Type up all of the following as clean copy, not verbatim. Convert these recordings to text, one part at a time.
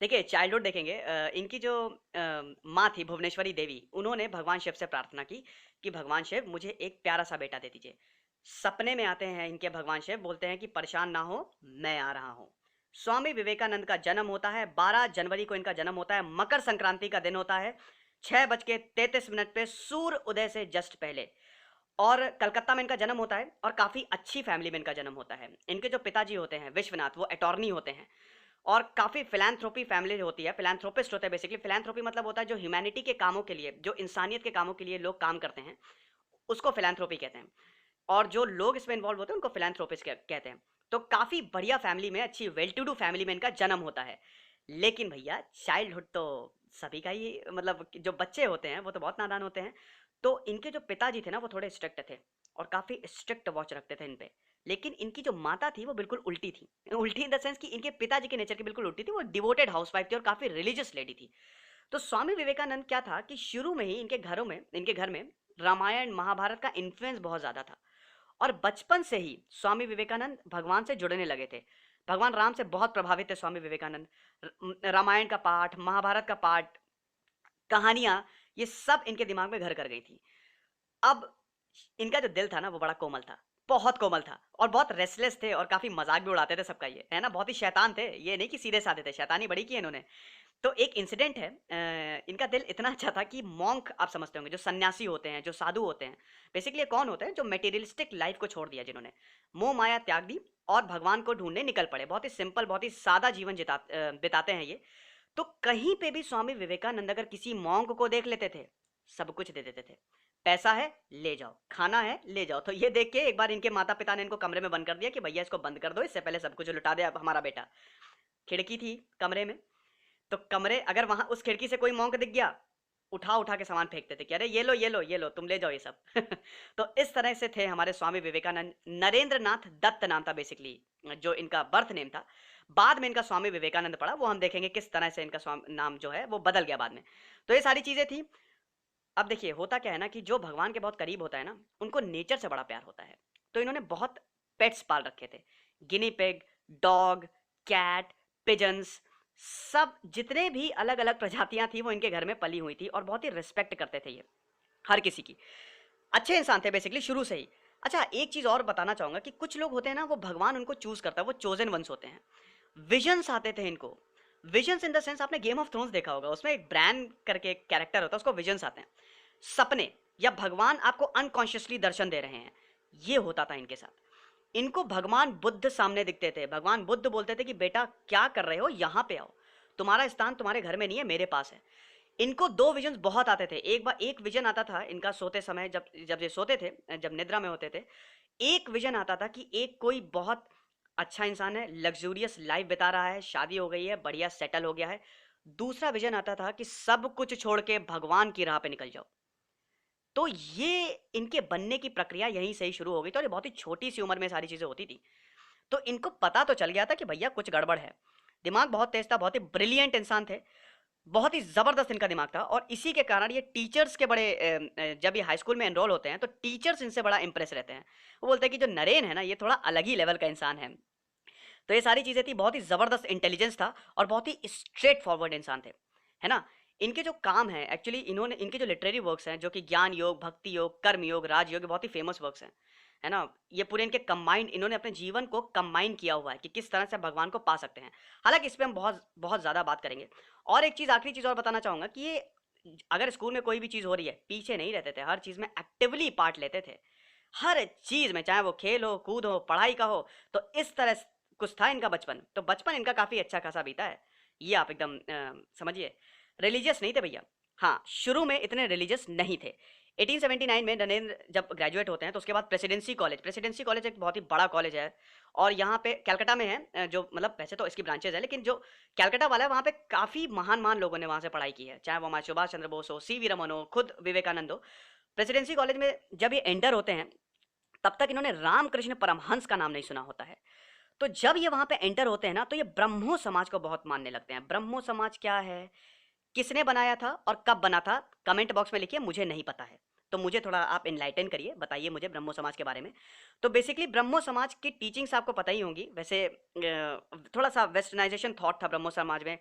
देखिए चाइल्डहुड देखेंगे इनकी जो माँ थी भुवनेश्वरी देवी, उन्होंने भगवान शिव से प्रार्थना की कि भगवान शिव मुझे एक प्यारा सा बेटा दे दीजिए। सपने में आते हैं इनके भगवान शिव, बोलते हैं कि परेशान ना हो, मैं आ रहा हूँ। स्वामी विवेकानंद का जन्म होता है 12 जनवरी को, इनका जन्म होता है, मकर संक्रांति का दिन होता है, 6:33 पे सूर्य उदय से जस्ट पहले। और कलकत्ता में इनका जन्म होता है और काफ़ी अच्छी फैमिली में इनका जन्म होता है। इनके जो पिताजी होते हैं विश्वनाथ, वो अटॉर्नी होते हैं और काफ़ी फिलैंथ्रोपी फैमिली होती है, फिलैंथ्रोपिस्ट होते हैं बेसिकली। फिलैंथ्रोपी मतलब होता है जो ह्यूमैनिटी के कामों के लिए, जो इंसानियत के कामों के लिए लोग काम करते हैं, उसको फिलैंथ्रोपी कहते हैं। और जो लोग इसमें इन्वॉल्व होते हैं उनको फिलैंथ्रोपिस्ट कहते हैं। तो काफ़ी बढ़िया फैमिली में, अच्छी वेल टू डू फैमिली में इनका जन्म होता है। लेकिन भैया चाइल्डहुड तो सभी का ही, मतलब जो बच्चे होते हैं वो तो बहुत नादान होते हैं। तो इनके जो पिताजी थे ना वो थोड़े स्ट्रिक्ट थे और काफ़ी स्ट्रिक्ट वॉच रखते थे इन पे। लेकिन इनकी जो माता थी वो बिल्कुल उल्टी थी। उल्टी इन द सेंस कि इनके पिताजी के नेचर की बिल्कुल उल्टी थी। वो डिवोटेड हाउसवाइफ थी और काफ़ी रिलीजियस लेडी थी। तो स्वामी विवेकानंद क्या था कि शुरू में ही इनके घर में रामायण महाभारत का इन्फ्लुएंस बहुत ज़्यादा था। और बचपन से ही स्वामी विवेकानंद भगवान से जुड़ने लगे थे। भगवान राम से बहुत प्रभावित थे स्वामी विवेकानंद। रामायण का पाठ, महाभारत का पाठ, कहानियाँ, ये सब इनके दिमाग में घर कर गई थी। अब इनका जो दिल था ना वो बड़ा कोमल था, बहुत कोमल था और बहुत रेस्टलेस थे और काफ़ी मज़ाक भी उड़ाते थे सबका, ये है ना, बहुत ही शैतान थे। ये नहीं कि सीधे साधे थे, शैतानी बड़ी की है इन्होंने। तो एक इंसिडेंट है, इनका दिल इतना अच्छा था कि मॉन्क आप समझते होंगे, जो सन्यासी होते हैं, जो साधु होते हैं, बेसिकली ये कौन होते हैं? जो मटेरियलिस्टिक लाइफ को छोड़ दिया, जिन्होंने मोह माया त्याग दी और भगवान को ढूंढने निकल पड़े। बहुत ही सिंपल, बहुत ही सादा जीवन बिताते हैं ये। तो कहीं पे भी स्वामी विवेकानंद अगर किसी मॉन्क को देख लेते थे, सब कुछ दे देते थे। पैसा है ले जाओ, खाना है ले जाओ। तो ये देख के एक बार इनके माता पिता ने इनको कमरे में बंद कर दिया कि भैया इसको बंद कर दो, इससे पहले सब कुछ लुटा दे अब हमारा बेटा। खिड़की थी कमरे में, तो कमरे, अगर वहां उस खिड़की से कोई मॉन्क दिख गया, उठा उठा के सामान फेंकते थे कि अरे ये लो ये लो ये लो, तुम ले जाओ ये सब। तो इस तरह से थे हमारे स्वामी विवेकानंद। नरेंद्र नाथ दत्त नाम था बेसिकली, जो इनका बर्थ नेम था। बाद में इनका स्वामी विवेकानंद पड़ा, वो हम देखेंगे किस तरह से इनका स्वामी नाम जो है वो बदल गया बाद में। तो ये सारी चीजें थी। अब देखिए होता क्या है ना कि जो भगवान के बहुत करीब होता है ना, उनको नेचर से बड़ा प्यार होता है। तो इन्होंने बहुत पेट्स पाल रखे थे, guinea pig, dog, cat, pigeons, सब जितने भी अलग अलग प्रजातियां थी वो इनके घर में पली हुई थी और बहुत ही रिस्पेक्ट करते थे ये हर किसी की। अच्छे इंसान थे बेसिकली शुरू से ही। अच्छा एक चीज और बताना चाहूंगा कि कुछ लोग होते हैं ना, वो भगवान उनको चूज करता है, वो चोजन वंस होते हैं। विजन्स आते थे इनको। विजन्स इन द सेंस, आपने गेम ऑफ थ्रोन्स देखा होगा, उसमें एक ब्रैन करके एक कैरेक्टर होता है, उसको विजन्स आते हैं। सपने, या भगवान आपको अनकॉन्शियसली दर्शन दे रहे हैं, ये होता था इनके साथ। इनको भगवान बुद्ध सामने दिखते थे। भगवान बुद्ध बोलते थे कि बेटा क्या कर रहे हो, यहाँ पे आओ, तुम्हारा स्थान तुम्हारे घर में नहीं है, मेरे पास है। इनको दो विजन्स बहुत आते थे। एक बार एक विजन आता था इनका सोते समय, जब जब ये सोते थे, जब निद्रा में होते थे, एक विजन आता था कि एक कोई बहुत अच्छा इंसान है, लग्जूरियस लाइफ बिता रहा है, शादी हो गई है, बढ़िया सेटल हो गया है। दूसरा विजन आता था कि सब कुछ छोड़ के भगवान की राह पे निकल जाओ। तो ये इनके बनने की प्रक्रिया यहीं से ही शुरू हो गई थी और ये बहुत ही छोटी सी उम्र में सारी चीजें होती थी। तो इनको पता तो चल गया था कि भैया कुछ गड़बड़ है। दिमाग बहुत तेज था, बहुत ही ब्रिलियंट इंसान थे, बहुत ही ज़बरदस्त इनका दिमाग था। और इसी के कारण ये टीचर्स के बड़े जब ये हाई स्कूल में एनरोल होते हैं तो टीचर्स इनसे बड़ा इंप्रेस रहते हैं। वो बोलते हैं कि जो नरेन है ना, ये थोड़ा अलग ही लेवल का इंसान है। तो ये सारी चीज़ें थी, बहुत ही ज़बरदस्त इंटेलिजेंस था और बहुत ही स्ट्रेट फॉरवर्ड इंसान थे, है ना। इनके जो काम हैं एक्चुअली, इन्होंने इनके जो लिटरेरी वर्क्स हैं, जो कि ज्ञान योग, भक्ति योग, कर्म योग, राजयोग, बहुत ही फेमस वर्क्स हैं, है ना। ये पूरे इनके कंबाइंड, इन्होंने अपने जीवन को कंबाइन किया हुआ है कि किस तरह से भगवान को पा सकते हैं। हालांकि इस पर हम बहुत बहुत ज़्यादा बात करेंगे। और एक चीज़, आखिरी चीज़ और बताना चाहूँगा कि ये अगर स्कूल में कोई भी चीज़ हो रही है, पीछे नहीं रहते थे, हर चीज़ में एक्टिवली पार्ट लेते थे। हर चीज़ में, चाहे वो खेल हो, कूद हो, पढ़ाई का हो। तो इस तरह कुछ था इनका बचपन। तो बचपन इनका काफ़ी अच्छा खासा बीता है, ये आप एकदम समझिए। रिलीजियस नहीं थे भैया। हाँ, शुरू में इतने रिलीजियस नहीं थे। 1879 में नरेंद्र जब ग्रेजुएट होते हैं तो उसके बाद प्रेसिडेंसी कॉलेज एक बहुत ही बड़ा कॉलेज है और यहाँ पे कलकत्ता में है। जो मतलब वैसे तो इसकी ब्रांचेज है, लेकिन जो कलकत्ता वाला है वहाँ पे काफ़ी महान महान लोगों ने वहाँ से पढ़ाई की है, चाहे वो हमारे सुभाष चंद्र बोस हो, सी.वी. रमन हो, खुद विवेकानंद हो। प्रेसिडेंसी कॉलेज में जब ये एंटर होते हैं तब तक इन्होंने रामकृष्ण परमहंस का नाम नहीं सुना होता है। तो जब ये वहाँ पे एंटर होते हैं ना, तो ये ब्रह्मो समाज को बहुत मानने लगते हैं। ब्रह्मो समाज क्या है, किसने बनाया था और कब बना था, कमेंट बॉक्स में लिखिए, मुझे नहीं पता है। तो मुझे थोड़ा आप इनलाइटन करिए, बताइए मुझे ब्रह्मो समाज के बारे में। तो बेसिकली ब्रह्मो समाज की टीचिंग्स आपको पता ही होंगी। वैसे थोड़ा सा वेस्टर्नाइजेशन थॉट था ब्रह्मो समाज में।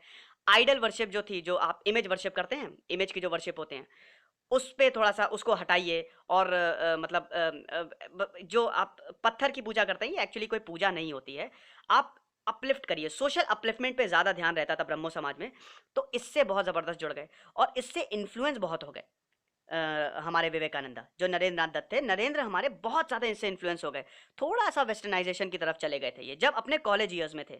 आइडल वर्शिप जो थी, जो आप इमेज वर्शिप करते हैं, इमेज की जो वर्शिप होते हैं, उस पे थोड़ा-सा उसको हटाइए। और मतलब जो आप पत्थर की पूजा करते हैं, ये एक्चुअली कोई पूजा नहीं होती है। आप अपलिफ्ट करिए, सोशल अपलिफ्टमेंट पे ज़्यादा ध्यान रहता था ब्रह्मो समाज में। तो इससे बहुत ज़बरदस्त जुड़ गए और इससे इन्फ्लुएंस बहुत हो गए। हमारे विवेकानंदा, जो नरेंद्र नाथ दत्त थे, नरेंद्र हमारे बहुत ज़्यादा इनसे इन्फ्लुएंस हो गए। थोड़ा-सा वेस्टर्नाइज़ेशन की तरफ चले गए थे ये, जब अपने कॉलेज ईयर्स में थे।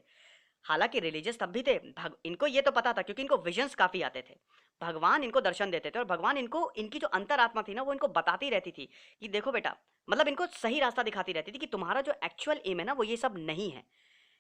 हालाँकि रिलीजियस तब भी थे, भग इनको ये तो पता था क्योंकि इनको विज़न्स काफ़ी आते थे। भगवान इनको दर्शन देते थे और भगवान इनको, इनकी जो अंतरात्मा थी ना, वो इनको बताती रहती थी कि देखो बेटा, मतलब इनको सही रास्ता दिखाती रहती थी कि तुम्हारा जो एक्चुअल एम है ना, वो ये सब नहीं है।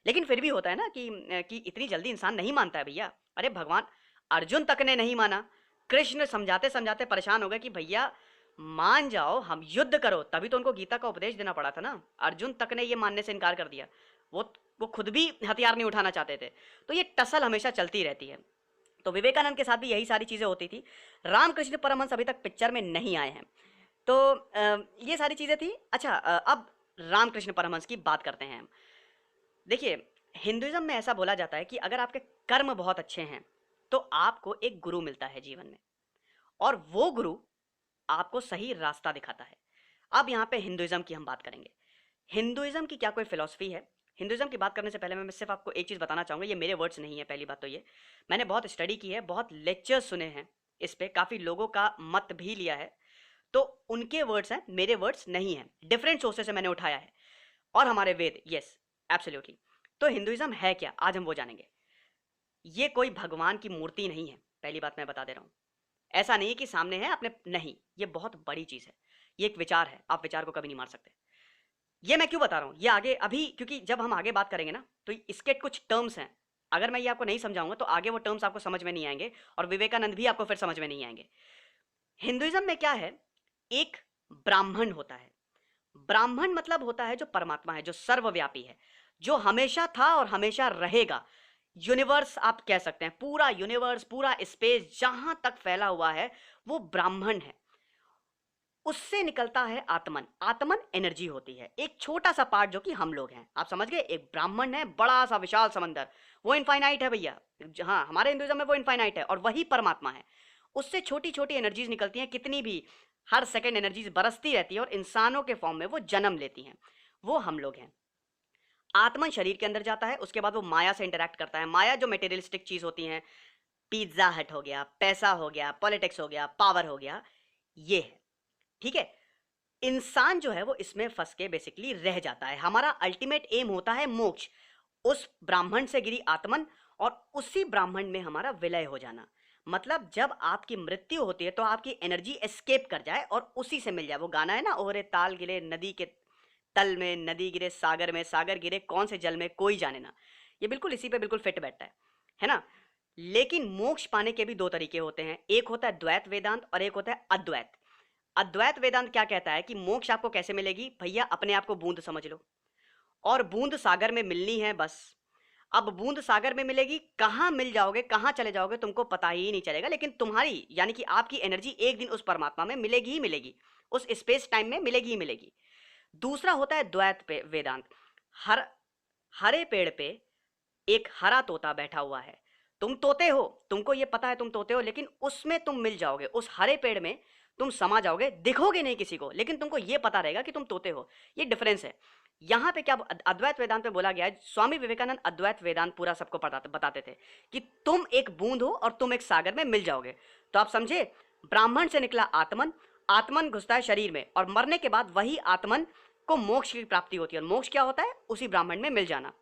लेकिन फिर भी होता है ना कि इतनी जल्दी इंसान नहीं मानता है भैया। अरे भगवान, अर्जुन तक ने नहीं माना। कृष्ण समझाते-समझाते परेशान हो गए कि भैया मान जाओ, हम युद्ध करो, तभी तो उनको गीता का उपदेश देना पड़ा था ना। अर्जुन तक ने ये मानने से इनकार कर दिया। वो वो खुद भी हथियार नहीं उठाना चाहते थे। तो ये टसल हमेशा चलती रहती है। तो विवेकानंद के साथ भी यही सारी चीज़ें होती थी। रामकृष्ण परमहंस अभी तक पिक्चर में नहीं आए हैं। तो ये सारी चीज़ें थी। अच्छा, अब रामकृष्ण परमहंस की बात करते हैं हम। देखिए, हिंदुइज्म में ऐसा बोला जाता है कि अगर आपके कर्म बहुत अच्छे हैं, तो आपको एक गुरु मिलता है जीवन में, और वो गुरु आपको सही रास्ता दिखाता है। अब यहाँ पे हिंदुइज्म की हम बात करेंगे। हिंदुइज्म की क्या कोई फिलॉसफी है? हिंदुइज्म की बात करने से पहले मैं सिर्फ आपको एक चीज़ बताना चाहूँगा, ये मेरे वर्ड्स नहीं है। पहली बात तो ये, मैंने बहुत स्टडी की है, बहुत लेक्चर्स सुने हैं इस पे, काफ़ी लोगों का मत भी लिया है। तो उनके वर्ड्स हैं, मेरे वर्ड्स नहीं हैं। डिफरेंट सोर्सेस से मैंने उठाया है। और हमारे वेद, यस, एब्सोल्युटली। तो हिंदुइज्म है क्या? आज हम वो जानेंगे। ये कोई भगवान की मूर्ति नहीं है, पहली बात मैं बता दे रहा हूँ। ऐसा नहीं है कि सामने है अपने, नहीं, ये बहुत बड़ी चीज़ है। ये एक विचार है, आप विचार को कभी नहीं मार सकते। ये मैं क्यों बता रहा हूँ? ये आगे अभी, क्योंकि जब हम आगे बात करेंगे ना, तो इसके कुछ टर्म्स हैं। अगर मैं ये आपको नहीं समझाऊँगा, तो आगे वो टर्म्स आपको समझ में नहीं आएँगे और विवेकानंद भी आपको फिर समझ में नहीं आएँगे। हिंदुइज्म में क्या है? एक ब्राह्मण होता है। ब्राह्मण मतलब होता है जो परमात्मा है, जो सर्वव्यापी है, जो हमेशा था और हमेशा रहेगा। यूनिवर्स आप कह सकते हैं, पूरा यूनिवर्स, पूरा स्पेस जहां तक फैला हुआ है, वो ब्राह्मण है। उससे निकलता है आत्मन। आत्मन एनर्जी होती है, एक छोटा सा पार्ट जो कि हम लोग हैं। आप समझ गए? एक ब्राह्मण है, बड़ा सा विशाल समंदर, वो इनफाइनाइट है भैया। हाँ, हमारे हिंदुइज्म में वो इनफाइनाइट है और वही परमात्मा है। उससे छोटी छोटी एनर्जीज निकलती हैं, कितनी भी, हर सेकेंड एनर्जीज बरसती रहती है और इंसानों के फॉर्म में वो जन्म लेती हैं। वो हम लोग हैं। आत्मन शरीर के अंदर जाता है, उसके बाद वो माया से इंटरेक्ट करता है। माया जो मटेरियलिस्टिक चीज होती हैं, पिज्जा हट हो गया, पैसा हो गया, पॉलिटिक्स हो गया, पावर हो गया, ये है। ठीक है? इंसान जो है वो इसमें फंस के बेसिकली रह जाता है। हमारा अल्टीमेट एम होता है मोक्ष, उस ब्राह्मण से गिरी आत्मन, और उसी ब्राह्मण में हमारा विलय हो जाना। मतलब जब आपकी मृत्यु होती है तो आपकी एनर्जी एस्केप कर जाए और उसी से मिल जाए। वो गाना है ना, ओहरे ताल गिरे नदी के तल में, नदी गिरे सागर में, सागर गिरे कौन से जल में, कोई जाने ना। ये बिल्कुल इसी पे बिल्कुल फिट बैठता है ना? लेकिन मोक्ष पाने के भी दो तरीके होते हैं। एक होता है द्वैत वेदांत और एक होता है अद्वैत। अद्वैत वेदांत क्या कहता है कि मोक्ष आपको कैसे मिलेगी? भैया अपने आप को बूंद समझ लो, और बूंद सागर में मिलनी है बस। अब बूंद सागर में मिलेगी, कहाँ मिल जाओगे, कहाँ चले जाओगे, तुमको पता ही नहीं चलेगा। लेकिन तुम्हारी, यानी कि आपकी एनर्जी एक दिन उस परमात्मा में मिलेगी ही मिलेगी, उस स्पेस टाइम में मिलेगी ही मिलेगी। दूसरा होता है द्वैत पे वेदांत। हर हरे पेड़ पे एक हरा तोता बैठा हुआ है। तुम तोते हो, तुमको ये पता है तुम तोते हो, लेकिन उसमें तुम मिल जाओगे, उस हरे पेड़ में तुम समा जाओगे, दिखोगे नहीं किसी को, लेकिन तुमको ये पता रहेगा कि तुम तोते हो। ये डिफरेंस है। यहाँ पे क्या अद्वैत वेदांत में बोला गया है, स्वामी विवेकानंद अद्वैत वेदांत पूरा सबको बताते थे कि तुम एक बूंद हो और तुम एक सागर में मिल जाओगे। तो आप समझे, ब्राह्मण से निकला आत्मन, आत्मन घुसता है शरीर में, और मरने के बाद वही आत्मन को मोक्ष की प्राप्ति होती है। और मोक्ष क्या होता है? उसी ब्राह्मण में मिल जाना।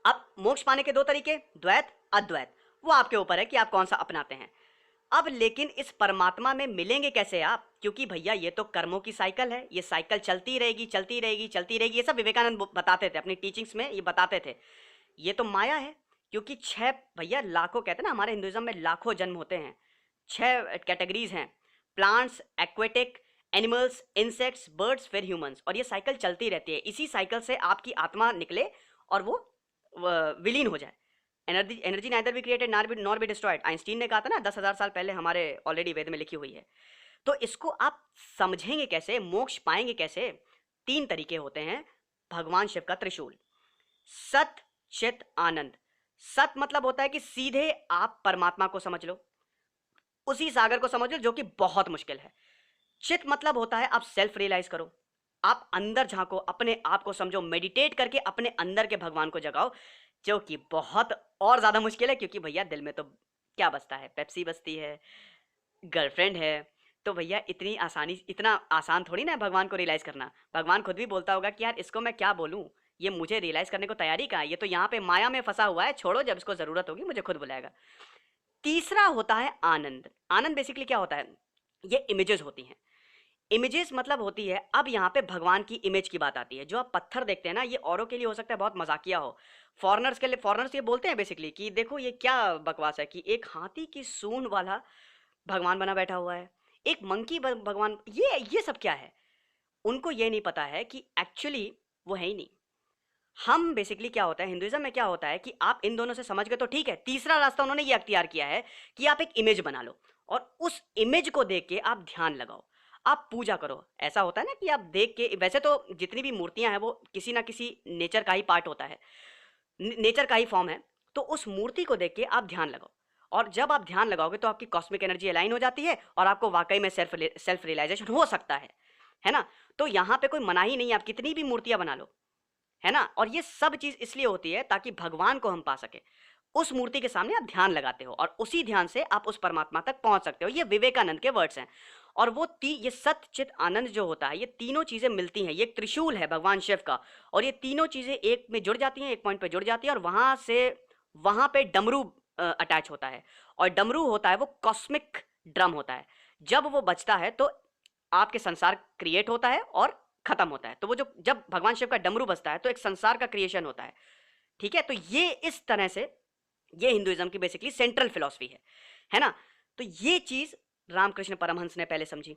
अब मोक्ष पाने के दो तरीके, द्वैत, अद्वैत, वो आपके ऊपर है कि आप कौन सा अपनाते हैं। अब लेकिन इस परमात्मा में मिलेंगे कैसे आप? क्योंकि भैया ये तो कर्मों की साइकिल है, ये साइकिल चलती रहेगी, चलती रहेगी, चलती रहेगी। ये सब विवेकानंद बताते थे अपनी टीचिंग्स में, ये बताते थे। ये तो माया है, क्योंकि छह, भैया लाखों, कहते हैं ना हमारे हिंदुइज्म में लाखों जन्म होते हैं। छह कैटेगरीज हैं, plants, aquatic, animals, insects, birds, फिर ह्यूमंस। और ये साइकिल चलती रहती है। इसी साइकिल से आपकी आत्मा निकले और वो विलीन हो जाए। Energy energy neither be created nor be destroyed, Einstein ने कहा था ना 10,000 साल पहले, हमारे ऑलरेडी वेद में लिखी हुई है। तो इसको आप समझेंगे कैसे, मोक्ष पाएंगे कैसे? 3 तरीके होते हैं भगवान शिव का त्रिशूल। सत, चित, आनंद। सत मतलब होता है कि सीधे आप परमात्मा को समझ लो, उसी सागर को समझ लो जो कि बहुत मुश्किल है। चित मतलब होता है आप सेल्फ रियलाइज करो, आप अंदर झांको, अपने आप को समझो, मेडिटेट करके अपने अंदर के भगवान को जगाओ, जो कि बहुत और ज्यादा मुश्किल है, क्योंकि भैया दिल में तो क्या बसता है? पेप्सी बसती है, गर्लफ्रेंड है। तो भैया इतनी आसानी, इतना आसान थोड़ी ना है भगवान को रियलाइज करना। भगवान खुद भी बोलता होगा कि यार इसको मैं क्या बोलूं, ये मुझे रियलाइज करने को तैयारी कहाँ है, ये तो यहाँ पे माया में फंसा हुआ है, छोड़ो, जब इसको जरूरत होगी मुझे खुद बुलाएगा। तीसरा होता है आनंद। आनंद बेसिकली क्या होता है? ये इमेजेस होती हैं। इमेजेस मतलब होती है, अब यहाँ पे भगवान की इमेज की बात आती है। जो आप पत्थर देखते हैं ना, ये औरों के लिए हो सकता है बहुत मजाकिया हो, फॉरेनर्स के लिए, फॉरेनर्स ये बोलते हैं बेसिकली कि देखो ये क्या बकवास है कि एक हाथी की सूंड वाला भगवान बना बैठा हुआ है, एक मंकी भगवान, ये सब क्या है? उनको ये नहीं पता है कि एक्चुअली वो है ही नहीं। हम बेसिकली क्या होता है, हिंदुइज्म में क्या होता है कि आप इन दोनों से समझ गए तो ठीक है, तीसरा रास्ता उन्होंने ये अख्तियार किया है कि आप एक इमेज बना लो और उस इमेज को देख के आप ध्यान लगाओ, आप पूजा करो। ऐसा होता है ना कि आप देख के, वैसे तो जितनी भी मूर्तियां हैं वो किसी ना किसी नेचर का ही पार्ट होता है, नेचर का ही फॉर्म है। तो उस मूर्ति को देख के आप ध्यान लगाओ, और जब आप ध्यान लगाओगे तो आपकी कॉस्मिक एनर्जी अलाइन हो जाती है और आपको वाकई में सेल्फ रियलाइजेशन हो सकता है ना? तो यहाँ पे कोई मनाही नहीं है, आप कितनी भी मूर्तियां बना लो, है ना? और ये सब चीज इसलिए होती है ताकि भगवान को हम पा सके। उस मूर्ति के सामने आप ध्यान लगाते हो और उसी ध्यान से आप उस परमात्मा तक पहुंच सकते हो। ये विवेकानंद के वर्ड्स हैं। और वो ये सत चित आनंद जो होता है, ये तीनों चीजें मिलती हैं, ये एक त्रिशूल है भगवान शिव का, और ये तीनों चीजें एक में जुड़ जाती हैं, एक पॉइंट पे जुड़ जाती है, और वहां से वहां पे डमरू अटैच होता है। और डमरू होता है वो कॉस्मिक ड्रम होता है। जब वो बजता है तो आपके संसार क्रिएट होता है और खत्म होता है। तो वो जो जब भगवान शिव का डमरू बजता है तो एक संसार का क्रिएशन होता है। ठीक है? तो ये इस तरह से ये हिंदुइज्म की बेसिकली सेंट्रल फिलॉसफी है ना? तो ये चीज रामकृष्ण परमहंस ने पहले समझी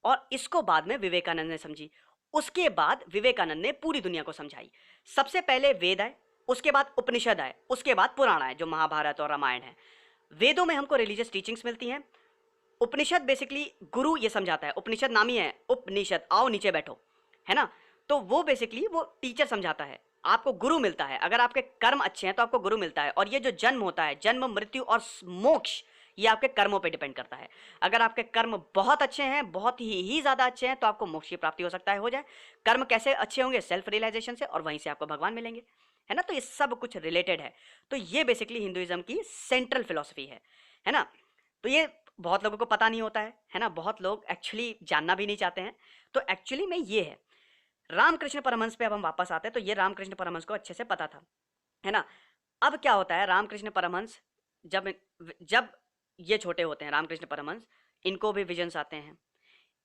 और इसको बाद में विवेकानंद ने समझी। उसके बाद विवेकानंद ने पूरी दुनिया को समझाई। सबसे पहले वेद आए, उसके बाद उपनिषद आए, उसके बाद पुराण आए जो महाभारत और रामायण है। वेदों में हमको रिलीजियस टीचिंग्स मिलती हैं। उपनिषद बेसिकली गुरु ये समझाता है, उपनिषद नाम ही है उपनिषद, आओ नीचे बैठो, है ना? तो वो बेसिकली वो टीचर समझाता है, आपको गुरु मिलता है। अगर आपके कर्म अच्छे हैं तो आपको गुरु मिलता है। और ये जो जन्म होता है, जन्म मृत्यु और मोक्ष, ये आपके कर्मों पे डिपेंड करता है। अगर आपके कर्म बहुत अच्छे हैं, बहुत ही ज्यादा अच्छे हैं, तो आपको मोक्ष की प्राप्ति हो सकता है, हो जाए। कर्म कैसे अच्छे होंगे? सेल्फ रियलाइजेशन से, और वहीं से आपको भगवान मिलेंगे, है ना? तो ये सब कुछ रिलेटेड है। तो ये बेसिकली हिंदुइज्म की सेंट्रल फिलॉसफी है ना? तो ये बहुत लोगों को पता नहीं होता है ना? बहुत लोग एक्चुअली जानना भी नहीं चाहते हैं। तो एक्चुअली में ये है। रामकृष्ण परमहंस पे अब हम वापस आते हैं। तो ये रामकृष्ण परमहंस को अच्छे से पता था, है ना? अब क्या होता है, रामकृष्ण परमहंस जब जब ये छोटे होते हैं, रामकृष्ण परमहंस, इनको भी विजन्स आते हैं,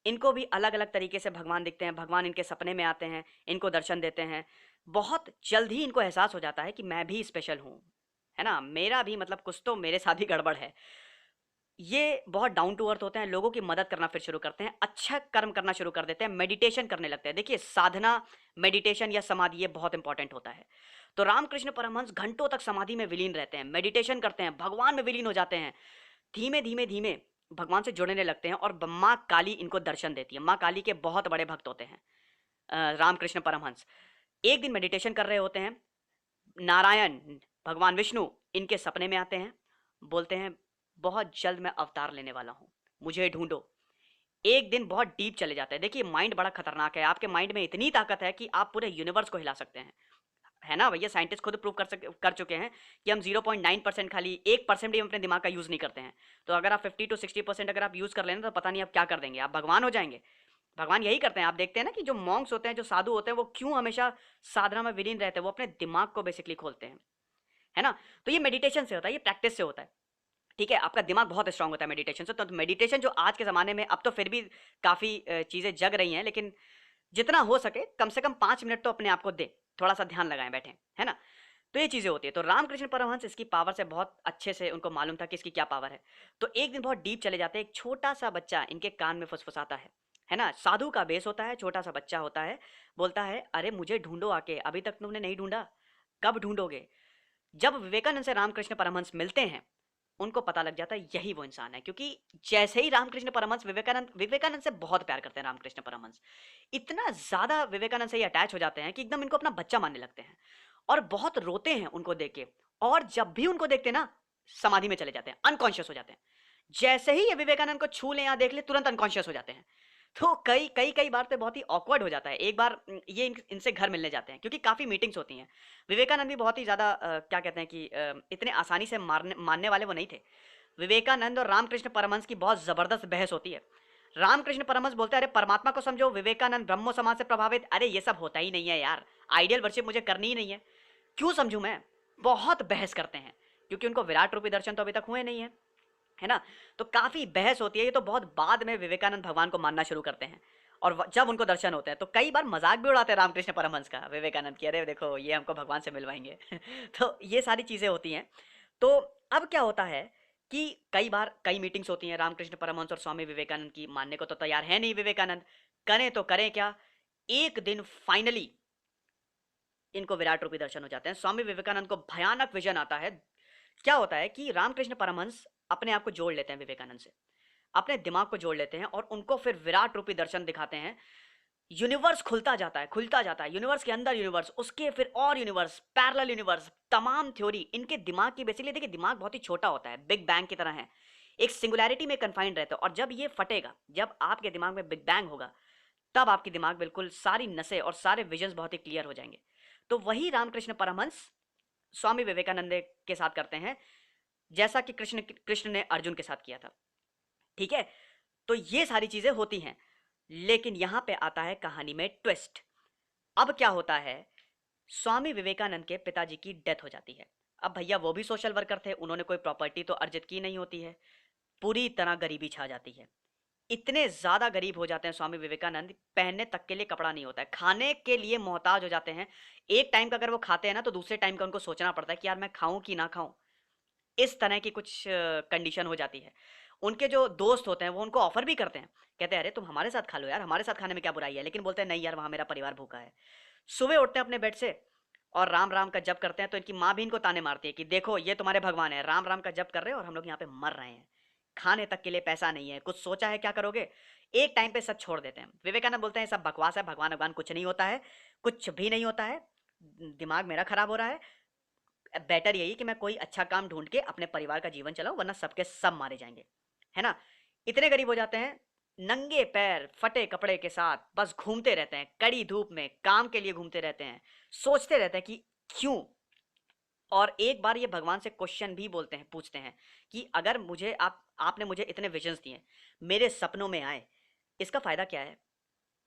इनको भी अलग अलग तरीके से भगवान दिखते हैं, भगवान इनके सपने में आते हैं, इनको दर्शन देते हैं। बहुत जल्द ही इनको एहसास हो जाता है कि मैं भी स्पेशल हूँ, है ना? मेरा भी मतलब कुछ तो मेरे साथ भी गड़बड़ है। ये बहुत डाउन टू अर्थ होते हैं, लोगों की मदद करना फिर शुरू करते हैं, अच्छा कर्म करना शुरू कर देते हैं, मेडिटेशन करने लगते हैं। देखिए, साधना, मेडिटेशन या समाधि ये बहुत इंपॉर्टेंट होता है। तो रामकृष्ण परमहंस घंटों तक समाधि में विलीन रहते हैं, मेडिटेशन करते हैं, भगवान में विलीन हो जाते हैं, धीमे धीमे धीमे भगवान से जुड़ने लगते हैं, और माँ काली इनको दर्शन देती है। माँ काली के बहुत बड़े भक्त होते हैं रामकृष्ण परमहंस। एक दिन मेडिटेशन कर रहे होते हैं, नारायण भगवान विष्णु इनके सपने में आते हैं, बोलते हैं बहुत जल्द मैं अवतार लेने वाला हूँ, मुझे ढूंढो। एक दिन बहुत डीप चले जाते हैं। देखिए, माइंड बड़ा खतरनाक है, आपके माइंड में इतनी ताकत है कि आप पूरे यूनिवर्स को हिला सकते हैं, है ना भैया? साइंटिस्ट खुद प्रूव कर चुके हैं कि हम 0.9% खाली 1% भी हम अपने दिमाग का यूज नहीं करते हैं। तो अगर आप 50 to 60% अगर आप यूज कर लेना तो पता नहीं आप क्या कर देंगे, आप भगवान हो जाएंगे। भगवान यही करते हैं। आप देखते हैं ना कि जो मॉन्क्स होते हैं, जो साधु होते हैं, वो क्यों हमेशा साधना में विलीन रहते हैं? वो अपने दिमाग को बेसिकली खोलते हैं, है ना? तो ये मेडिटेशन से होता है, ये प्रैक्टिस से होता है। ठीक है, आपका दिमाग बहुत स्ट्रांग होता है मेडिटेशन से। तो मेडिटेशन जो आज के ज़माने में, अब तो फिर भी काफ़ी चीज़ें जग रही हैं, लेकिन जितना हो सके कम से कम 5 मिनट तो अपने आप को दे, थोड़ा सा ध्यान लगाएं, बैठें, है ना? तो ये चीज़ें होती है। तो रामकृष्ण परमहंस इसकी पावर से बहुत अच्छे से उनको मालूम था कि इसकी क्या पावर है। तो एक दिन बहुत डीप चले जाते हैं, एक छोटा सा बच्चा इनके कान में फुसफुसाता है ना? साधु का बेस होता है, छोटा सा बच्चा होता है, बोलता है अरे मुझे ढूंढो आके, अभी तक तुमने नहीं ढूंढा, कब ढूंढोगे? जब विवेकानंद से रामकृष्ण परमहंस मिलते हैं उनको पता लग जाता है यही वो इंसान है, क्योंकि जैसे ही रामकृष्ण परमहंस विवेकानंद से बहुत प्यार करते हैं रामकृष्ण परमहंस, इतना ज्यादा विवेकानंद से ये अटैच हो जाते हैं कि एकदम इनको अपना बच्चा मानने लगते हैं और बहुत रोते हैं उनको देख के। और जब भी उनको देखते हैं ना, समाधि में चले जाते हैं, अनकॉन्शियस हो जाते हैं। जैसे ही ये विवेकानंद को छू ले या देख ले, तुरंत अनकॉन्शियस हो जाते हैं। तो कई कई कई बार तो बहुत ही ऑकवर्ड हो जाता है। एक बार ये इनसे घर मिलने जाते हैं, क्योंकि काफ़ी मीटिंग्स होती हैं। विवेकानंद भी बहुत ही ज़्यादा क्या कहते हैं कि इतने आसानी से मानने वाले वो नहीं थे। विवेकानंद और रामकृष्ण परमहंस की बहुत ज़बरदस्त बहस होती है। रामकृष्ण परमहंस बोलते हैं, अरे परमात्मा को समझो। विवेकानंद ब्रह्मो समाज से प्रभावित, अरे ये सब होता ही नहीं है यार, आइडियल वर्शिप मुझे करनी ही नहीं है, क्यों समझूं मैं। बहुत बहस करते हैं, क्योंकि उनको विराट रूपी दर्शन तो अभी तक हुए नहीं है ना। तो काफी बहस होती है। ये तो बहुत बाद में विवेकानंद भगवान को मानना शुरू करते हैं, और जब उनको दर्शन होते हैं तो कई बार मजाक भी उड़ाते हैं रामकृष्ण परमहंस का, विवेकानंद की, अरे देखो ये हमको भगवान से मिलवाएंगे। तो ये सारी चीजें होती हैं। तो अब क्या होता है कि कई बार कई मीटिंग्स होती हैं, रामकृष्ण परमहंस और स्वामी विवेकानंद की, मानने को तो तैयार है नहीं विवेकानंद, करें तो करें क्या। एक दिन फाइनली इनको विराट रूपी दर्शन हो जाते हैं। स्वामी विवेकानंद को भयानक विजन आता है। क्या होता है कि रामकृष्ण परमहंस अपने आप को जोड़ लेते हैं विवेकानंद से, अपने दिमाग को जोड़ लेते हैं, और उनको फिर विराट रूपी दर्शन दिखाते हैं। यूनिवर्स खुलता जाता है, खुलता जाता है, यूनिवर्स के अंदर यूनिवर्स, उसके फिर और यूनिवर्स, पैरेलल यूनिवर्स, तमाम थ्योरी इनके दिमाग की। बेसिकली देखिए, दिमाग बहुत ही छोटा होता है, बिग बैंग की तरह है, एक सिंगुलैरिटी में कन्फाइंड रहता है। और जब ये फटेगा, जब आपके दिमाग में बिग बैंग होगा, तब आपकी दिमाग बिल्कुल सारी नसें और सारे विजन्स बहुत ही क्लियर हो जाएंगे। तो वही रामकृष्ण परमहंस स्वामी विवेकानंद के साथ करते हैं, जैसा कि कृष्ण कृष्ण ने अर्जुन के साथ किया था। ठीक है, तो ये सारी चीजें होती हैं। लेकिन यहां पे आता है कहानी में ट्विस्ट। अब क्या होता है, स्वामी विवेकानंद के पिताजी की डेथ हो जाती है। अब भैया वो भी सोशल वर्कर थे, उन्होंने कोई प्रॉपर्टी तो अर्जित की नहीं होती है, पूरी तरह गरीबी छा जाती है। इतने ज्यादा गरीब हो जाते हैं स्वामी विवेकानंद, पहनने तक के लिए कपड़ा नहीं होता है, खाने के लिए मोहताज हो जाते हैं। एक टाइम का अगर वो खाते हैं ना, तो दूसरे टाइम का उनको सोचना पड़ता है कि यार मैं खाऊं कि ना खाऊं। इस तरह की कुछ कंडीशन हो जाती है। उनके जो दोस्त होते हैं वो उनको ऑफर भी करते हैं, कहते हैं अरे तुम हमारे साथ खा लो यार, हमारे साथ खाने में क्या बुराई है, लेकिन बोलते हैं नहीं यार, वहां मेरा परिवार भूखा है। सुबह उठते हैं अपने बेड से और राम राम का जप करते हैं, तो इनकी माँ भी इनको ताने मारती है कि देखो ये तुम्हारे भगवान है, राम राम का जप कर रहे हो और हम लोग यहाँ पे मर रहे हैं, खाने तक के लिए पैसा नहीं है, कुछ सोचा है क्या करोगे। एक टाइम पे सब छोड़ देते हैं। विवेकानंद बोलते हैं सब बकवास है, भगवान भगवान कुछ नहीं होता है, कुछ भी नहीं होता है, दिमाग मेरा खराब हो रहा है, बेटर यही कि मैं कोई अच्छा काम ढूंढ के अपने परिवार का जीवन चलाऊं, वरना सबके सब मारे जाएंगे, है ना। इतने गरीब हो जाते हैं, नंगे पैर फटे कपड़े के साथ बस घूमते रहते हैं, कड़ी धूप में काम के लिए घूमते रहते हैं, सोचते रहते हैं कि क्यों। और एक बार ये भगवान से क्वेश्चन भी बोलते हैं, पूछते हैं कि अगर मुझे आपने मुझे इतने विजन्स दिए, मेरे सपनों में आए, इसका फायदा क्या है,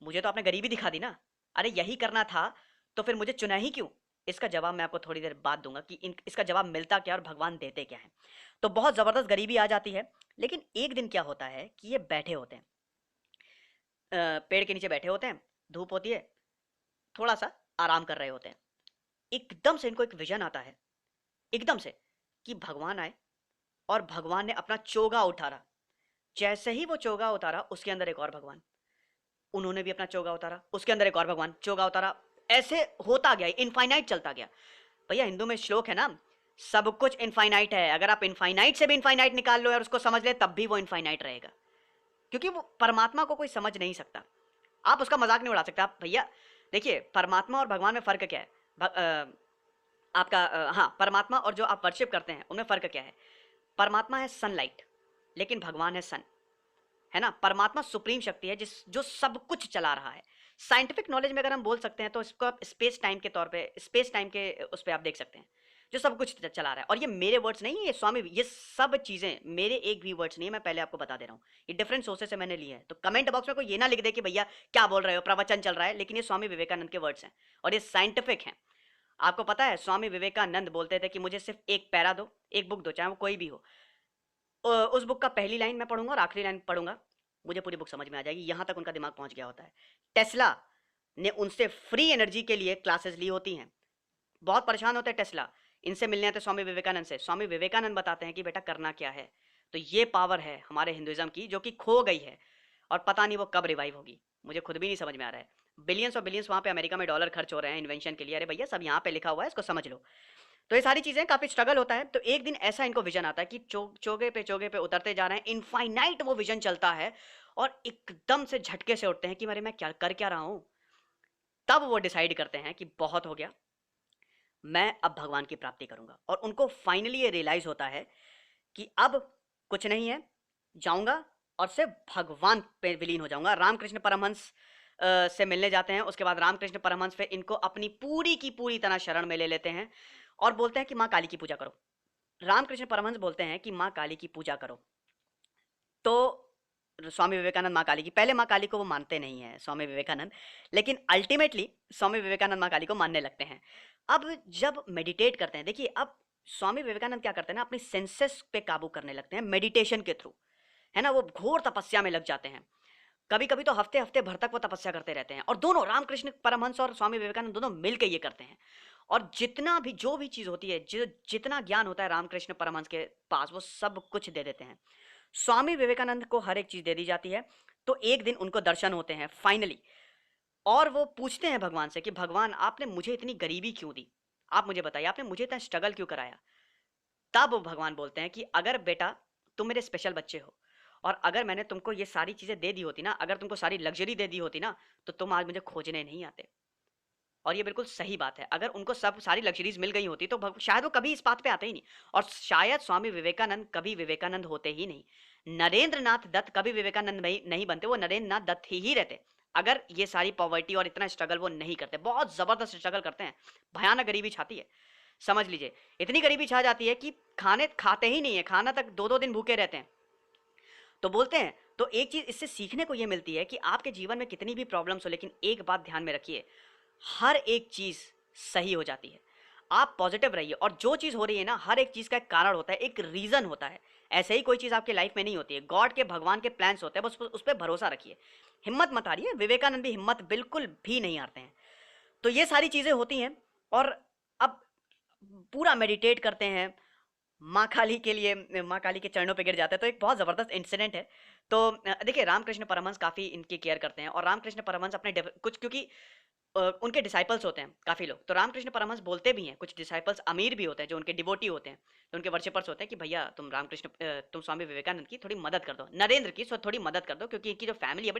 मुझे तो आपने गरीबी दिखा दी ना, अरे यही करना था तो फिर मुझे चुना ही क्यों। इसका जवाब मैं आपको थोड़ी देर बाद दूंगा कि इसका जवाब मिलता क्या और भगवान देते क्या है। तो बहुत ज़बरदस्त गरीबी आ जाती है। लेकिन एक दिन क्या होता है कि ये बैठे होते हैं, पेड़ के नीचे बैठे होते हैं, धूप होती है, थोड़ा सा आराम कर रहे होते हैं। एकदम से इनको एक विजन आता है, एकदम से, कि भगवान आए और भगवान ने अपना चोगा उठारा। जैसे ही वो चोगा उतारा, उसके अंदर एक और भगवान, उन्होंने भी अपना चोगा उतारा, उसके अंदर एक और भगवान, चोगा उतारा, ऐसे होता गया, इनफाइनाइट चलता गया। भैया हिंदू में श्लोक है ना, सब कुछ इनफाइनाइट है, अगर आप इनफाइनाइट से भी इनफाइनाइट निकाल लो और उसको समझ ले, तब भी वो इनफाइनाइट रहेगा, क्योंकि वो परमात्मा को कोई समझ नहीं सकता। आप उसका मजाक नहीं उड़ा सकते। आप भैया देखिए, परमात्मा और भगवान में फर्क क्या है। आपका हाँ, परमात्मा और जो आप वर्शिप करते हैं उनमें फर्क क्या है। परमात्मा है सनलाइट, लेकिन भगवान है सन, है ना। परमात्मा सुप्रीम शक्ति है जिस जो सब कुछ चला रहा है। साइंटिफिक नॉलेज में अगर हम बोल सकते हैं तो इसको आप स्पेस टाइम के तौर पे, स्पेस टाइम के उस पर आप देख सकते हैं, जो सब कुछ चला रहा है। और ये मेरे वर्ड्स नहीं है, ये स्वामी, ये सब चीज़ें मेरे एक भी वर्ड्स नहीं है, मैं पहले आपको बता दे रहा हूँ, ये डिफरेंट सोर्सेज से मैंने लिए हैं। तो कमेंट बॉक्स में कोई ये ना लिख दे कि भैया क्या बोल रहे हो, प्रवचन चल रहा है, लेकिन ये स्वामी विवेकानंद के वर्ड्स हैं और ये साइंटिफिक हैं। आपको पता है स्वामी विवेकानंद बोलते थे कि मुझे सिर्फ एक पैरा दो, एक बुक दो, चाहे वो कोई भी हो, उस बुक का पहली लाइन मैं पढ़ूंगा और आखिरी लाइन पढ़ूंगा, मुझे पूरी बुक समझ में आ जाएगी। यहां तक उनका दिमाग पहुंच गया होता है। टेस्ला ने उनसे फ्री एनर्जी के लिए क्लासेस ली होती हैं। बहुत परेशान होते हैं टेस्ला, इनसे मिलने आते स्वामी विवेकानंद से। स्वामी विवेकानंद बताते हैं कि बेटा करना क्या है। तो ये पावर है हमारे हिंदुइज्म की, जो कि खो गई है और पता नहीं वो कब रिवाइव होगी, मुझे खुद भी नहीं समझ में आ रहा है। बिलियंस और बिलियंस वहाँ पे अमेरिका में डॉलर खर्च हो रहे हैं इन्वेंशन के लिए, अरे भैया सब यहाँ पे लिखा हुआ है, इसको समझ लो। तो ये सारी चीज़ें काफ़ी स्ट्रगल होता है। तो एक दिन ऐसा इनको विज़न आता है कि चोगे पे उतरते जा रहे हैं, इनफाइनाइट वो विज़न चलता है और एकदम से झटके से उठते हैं कि अरे मैं क्या कर क्या रहा हूँ? तब वो डिसाइड करते हैं कि बहुत हो गया, मैं अब भगवान की प्राप्ति करूँगा और उनको फाइनली ये रियलाइज़ होता है कि अब कुछ नहीं है, जाऊँगा और सिर्फ़ भगवान पे विलीन हो जाऊँगा। रामकृष्ण परमहंस से मिलने जाते हैं, उसके बाद रामकृष्ण परमहंस फिर इनको अपनी पूरी की पूरी तरह शरण में ले लेते हैं और बोलते हैं कि माँ काली की पूजा करो। रामकृष्ण परमहंस बोलते हैं कि माँ काली की पूजा करो। तो स्वामी विवेकानंद माँ काली की, पहले माँ काली को वो मानते नहीं हैं स्वामी विवेकानंद, लेकिन अल्टीमेटली स्वामी विवेकानंद माँ काली को मानने लगते हैं। अब जब मेडिटेट करते हैं, देखिए अब स्वामी विवेकानंद क्या करते हैं ना, अपनी सेंसेस पे काबू करने लगते हैं मेडिटेशन के थ्रू, है ना? वो घोर तपस्या में लग जाते हैं। कभी-कभी तो हफ्ते-हफ्ते भर तक वो तपस्या करते रहते हैं और दोनों रामकृष्ण परमहंस और स्वामी विवेकानंद दोनों मिलके ये करते हैं। और जितना भी जो भी चीज़ होती है, जितना ज्ञान होता है रामकृष्ण परमहंस के पास, वो सब कुछ दे देते हैं। स्वामी विवेकानंद को हर एक चीज़ दे दी जाती है। तो एक दिन उनको दर्शन होते हैं फाइनली और वो पूछते हैं भगवान से कि भगवान आपने मुझे इतनी गरीबी क्यों दी? आप मुझे बताइए, आपने मुझे इतना स्ट्रगल क्यों कराया? तब भगवान बोलते हैं कि अगर बेटा तुम मेरे स्पेशल बच्चे हो और अगर मैंने तुमको ये सारी चीज़ें दे दी होती ना, अगर तुमको सारी लग्ज़री दे दी होती ना, तो तुम आज मुझे खोजने नहीं आते। और ये बिल्कुल सही बात है। अगर उनको सब सारी लग्ज़रीज़ मिल गई होती तो शायद वो कभी इस बात पे आते ही नहीं और शायद स्वामी विवेकानंद कभी विवेकानंद होते ही नहीं। नरेंद्र नाथ दत्त कभी विवेकानंद नहीं बनते, वो नरेंद्र नाथ दत्त ही रहते। अगर ये सारी पॉवर्टी और इतना स्ट्रगल वो नहीं करते। बहुत ज़बरदस्त स्ट्रगल करते हैं, भयानक गरीबी छाती है। समझ लीजिए, इतनी गरीबी छा जाती है कि खाने खाते ही नहीं है, खाना तक 2-2 दिन भूखे रहते हैं। तो बोलते हैं, तो एक चीज़ इससे सीखने को ये मिलती है कि आपके जीवन में कितनी भी प्रॉब्लम्स हो, लेकिन एक बात ध्यान में रखिए, हर एक चीज़ सही हो जाती है। आप पॉजिटिव रहिए और जो चीज़ हो रही है ना, हर एक चीज़ का एक कारण होता है, एक रीज़न होता है। ऐसे ही कोई चीज़ आपकी लाइफ में नहीं होती है। गॉड के, भगवान के प्लान्स होते हैं, बस उस पे भरोसा रखिए। हिम्मत मत हारिए, विवेकानंद भी हिम्मत बिल्कुल भी नहीं हारते हैं। तो ये सारी चीज़ें होती हैं और अब पूरा मेडिटेट करते हैं, माँ काली के लिए माँ काली के चरणों पे गिर जाते हैं। तो एक बहुत ज़बरदस्त इंसिडेंट है। तो देखिए रामकृष्ण परमहंस काफ़ी इनकी केयर करते हैं और रामकृष्ण परमहंस अपने कुछ, क्योंकि उनके डिसाइपल्स होते हैं काफ़ी लोग, तो रामकृष्ण परमहंस बोलते भी हैं, कुछ डिसाइपल्स अमीर भी होते हैं जो उनके डिवोटी होते हैं, तो उनके वर्शिपर्स होते हैं कि भैया तुम स्वामी विवेकानंद की थोड़ी मदद कर दो, नरेंद्र की थोड़ी मदद कर दो, क्योंकि इनकी जो फैमिली है बड़ी